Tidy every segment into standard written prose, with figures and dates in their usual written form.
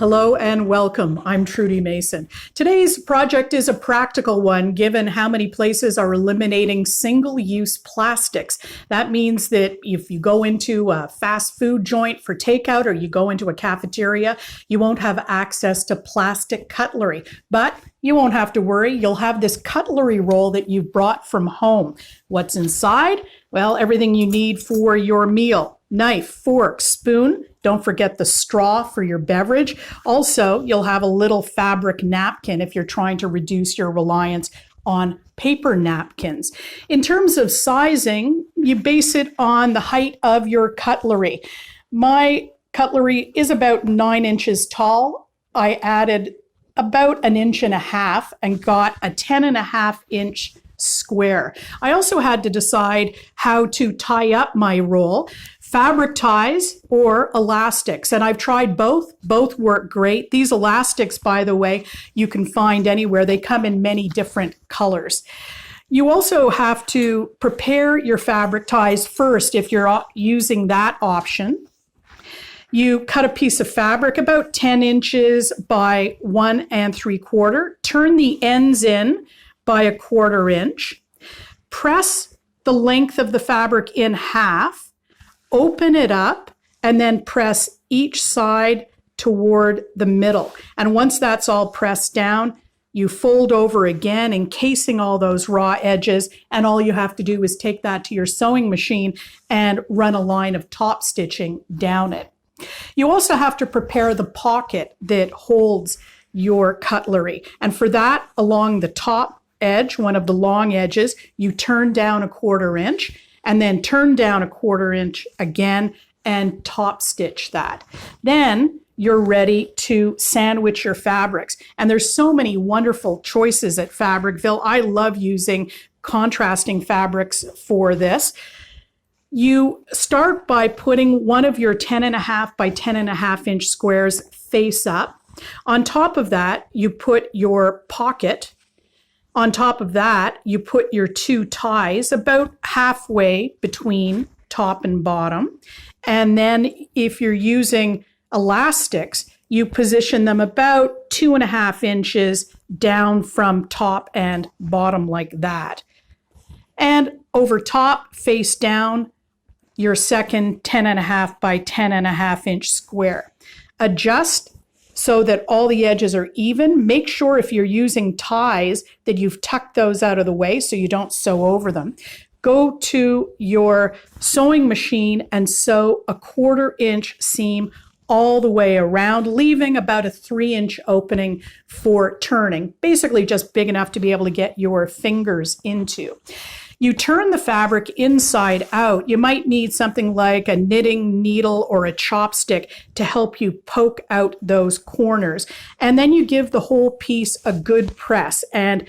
Hello and welcome. I'm Trudie Mason. Today's project is a practical one given how many places are eliminating single-use plastics. That means that if you go into a fast food joint for takeout or you go into a cafeteria, you won't have access to plastic cutlery. But you won't have to worry. You'll have this cutlery roll that you've brought from home. What's inside? Well, everything you need for your meal. Knife, fork, spoon. Don't forget the straw for your beverage. Also, you'll have a little fabric napkin if you're trying to reduce your reliance on paper napkins. In terms of sizing, you base it on the height of your cutlery. My cutlery is about 9 inches tall. I added about 1.5 inches and got a 10.5-inch square. I also had to decide how to tie up my roll, fabric ties or elastics. And I've tried both. Both work great. These elastics, by the way, you can find anywhere. They come in many different colors. You also have to prepare your fabric ties first if you're using that option. You cut a piece of fabric about 10 inches by 1 3/4. Turn the ends in by 1/4 inch. Press the length of the fabric in half, open it up, and then press each side toward the middle. And once that's all pressed down, you fold over again, encasing all those raw edges, and all you have to do is take that to your sewing machine and run a line of top stitching down it. You also have to prepare the pocket that holds your cutlery. And for that, along the top edge, one of the long edges, you turn down 1/4 inch and then turn down 1/4 inch again and top stitch that. Then you're ready to sandwich your fabrics. And there's so many wonderful choices at Fabricville. I love using contrasting fabrics for this. You start by putting one of your 10.5 by 10.5 inch squares face up. On top of that, you put your pocket. On top of that, you put your 2 ties about halfway between top and bottom. And then if you're using elastics, you position them about 2.5 inches down from top and bottom like that. And over top, face down, your second 10.5 by 10.5 inch square. Adjust so that all the edges are even. Make sure if you're using ties that you've tucked those out of the way so you don't sew over them. Go to your sewing machine and sew a 1/4 inch seam all the way around, leaving about a 3-inch opening for turning, basically just big enough to be able to get your fingers into. You turn the fabric inside out. You might need something like a knitting needle or a chopstick to help you poke out those corners. And then you give the whole piece a good press. And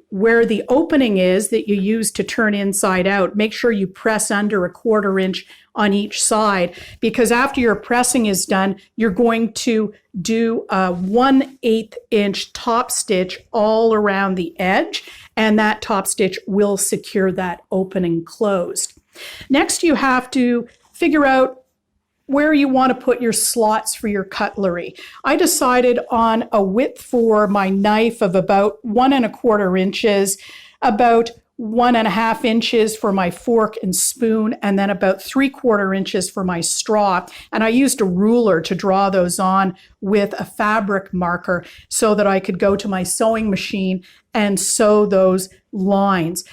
where the opening is that you use to turn inside out, make sure you press under 1/4 inch on each side, because after your pressing is done, you're going to do a 1/8 inch top stitch all around the edge, and that top stitch will secure that opening closed. Next, you have to figure out where you want to put your slots for your cutlery. I decided on a width for my knife of about 1 1/4 inches, about 1.5 inches for my fork and spoon, and then about 3/4 inches for my straw. And I used a ruler to draw those on with a fabric marker so that I could go to my sewing machine and sew those lines.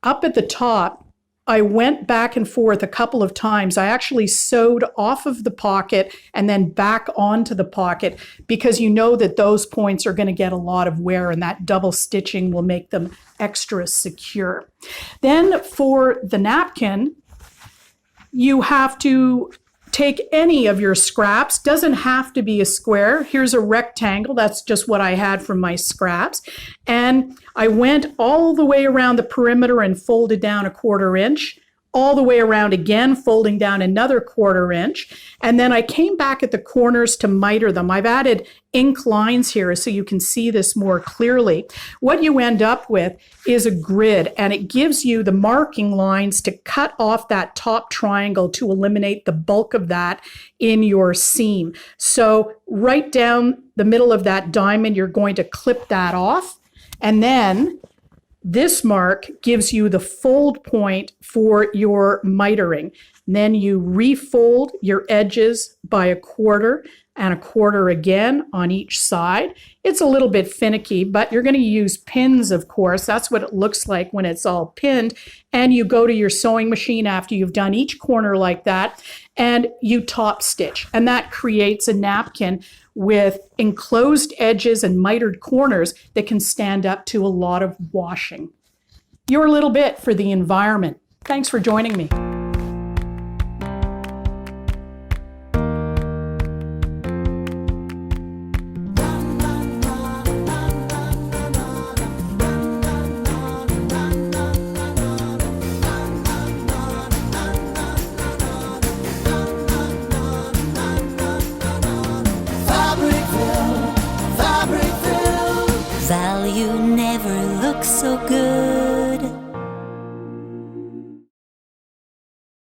Up at the top, I went back and forth a couple of times. I actually sewed off of the pocket and then back onto the pocket, because you know that those points are going to get a lot of wear, and that double stitching will make them extra secure. Then for the napkin, you have to take any of your scraps. Doesn't have to be a square. Here's a rectangle. That's just what I had from my scraps. And I went all the way around the perimeter and folded down 1/4 inch, all the way around again, folding down another 1/4 inch. And then I came back at the corners to miter them. I've added ink lines here so you can see this more clearly. What you end up with is a grid, and it gives you the marking lines to cut off that top triangle to eliminate the bulk of that in your seam. So right down the middle of that diamond, you're going to clip that off, and then this mark gives you the fold point for your mitering. Then you refold your edges by 1/4 and 1/4 again on each side. It's a little bit finicky, but you're going to use pins, of course. That's what it looks like when it's all pinned. And you go to your sewing machine after you've done each corner like that, and you top stitch. And that creates a napkin with enclosed edges and mitered corners that can stand up to a lot of washing. Your little bit for the environment. Thanks for joining me. Value never looks so good.